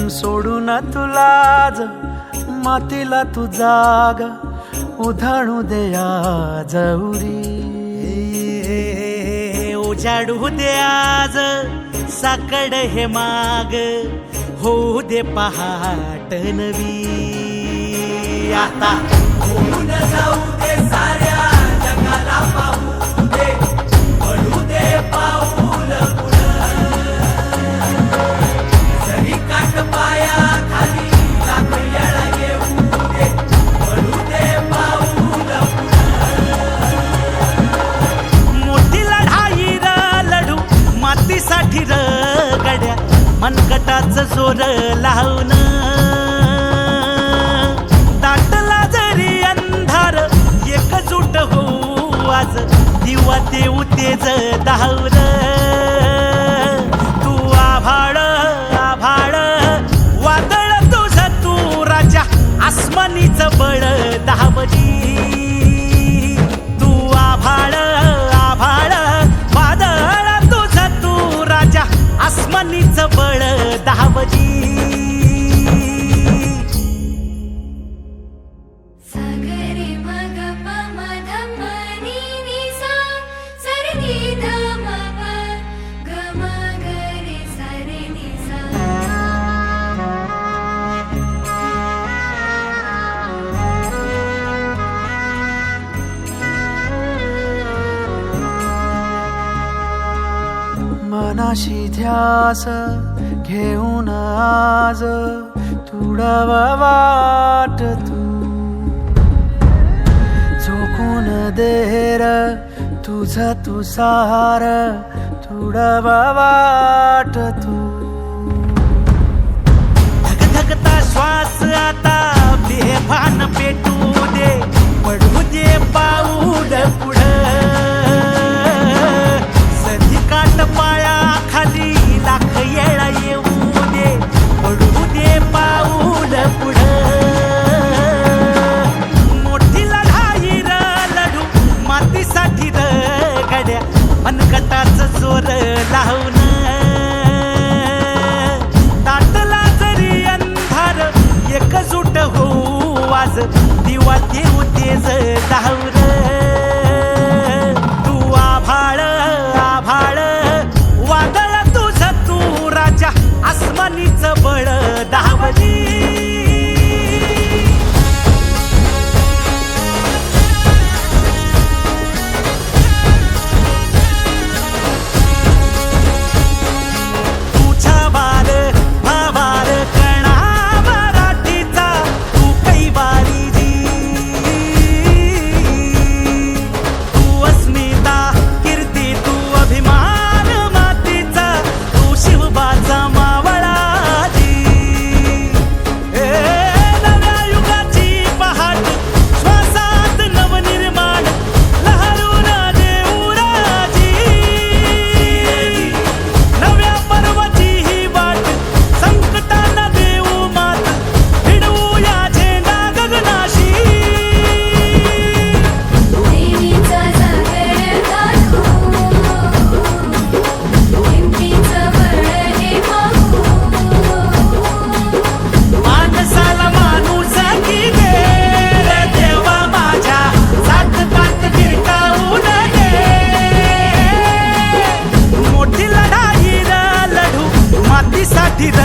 सोडून तुला मातीला तू जाग उधाणू दे आज उरी. उजाडू दे आज साकड हे माग होऊ दे पहाट नवी. आता होऊन जाऊ दे साऱ्या जगाला पाहू दे पडू दे पाऊल पुढं. जरी काट पाया खाली लाख येळा येऊ दे पडू दे पाऊल पुढं. मोठी लढाई र लढू मातीसाठी र गड्या मनगटाचं जोर लावून. दाटला जरी अंधार एकजूट होऊ आज दिवा देऊ तेज धावर. तू आभाळ आभाळ वादळ तुझं तू राजा आसमानीच बळ दावजी. तू आभाळ आभाळ वादळ तुझं तू राजा आसमानीच बळ दावजी. मनाशी ध्यास घेऊन आज तुडव वाट तू झोकून देर तुझ तू सार तुडव वाट तू. धगधगता श्वास आता बेभान पेटू दे पडू दे पाऊल पुढं. सधी काट पाया खाली लाख येळा येऊ दे पडू दे पाऊल पुढं. मोठी लढाई र लढू मातीसाठी र गड्या मनगटाचं जोर लावून. दाटला जरी अंधार एकजूट होऊ आज दिवा देऊ तेज धावर. तू आभाळ आभाळ वादळ तुझं तू राजा आसमानीच बळ दावजी. तुझ्या वार भावार कणा मराठीचा तू कैवारी तू अस्मिता कीर्ती तू अभिमान मातीचा तू शिवबाचा मावळाजी. नव्या युगाची पहाट श्वासात नवनिर्माण लहरून देऊ राजी. नव्या पर्वती ही वाट संकटांना देऊ मात भिडवू या झेंडा गगनाशी. देवीचा जागर दाखवू हिमतीचं बळ हे पाहू. माणसाला माणूस की दे रे देवा माझ्या सात पात गिरकावून दे. मोठी लढाई र लढू मातीसाठी र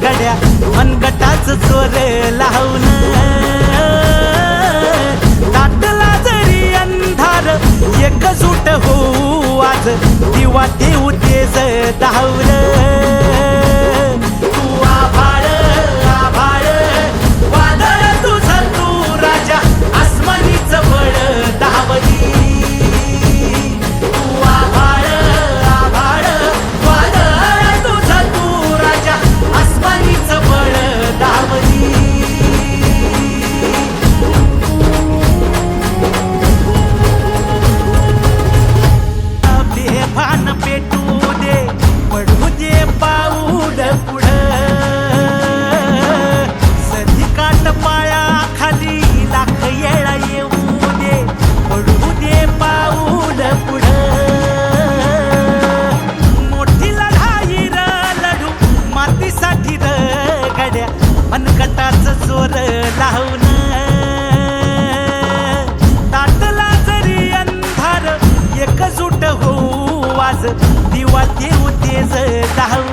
गड्या मनगटाचं जोर लावून. दाटला जरी अंधार एकजूट होऊ आज दिवा देऊ तेज धावर. तू आभाळ आभाळ वादळ तुझं तू राजा आसमानीच बळ दावजी. तू आभाळ आभाळ वादळ तुझं तू राजा आसमानीच बळ दावजी. बेभान पेटू दे पडू दे तेज धाव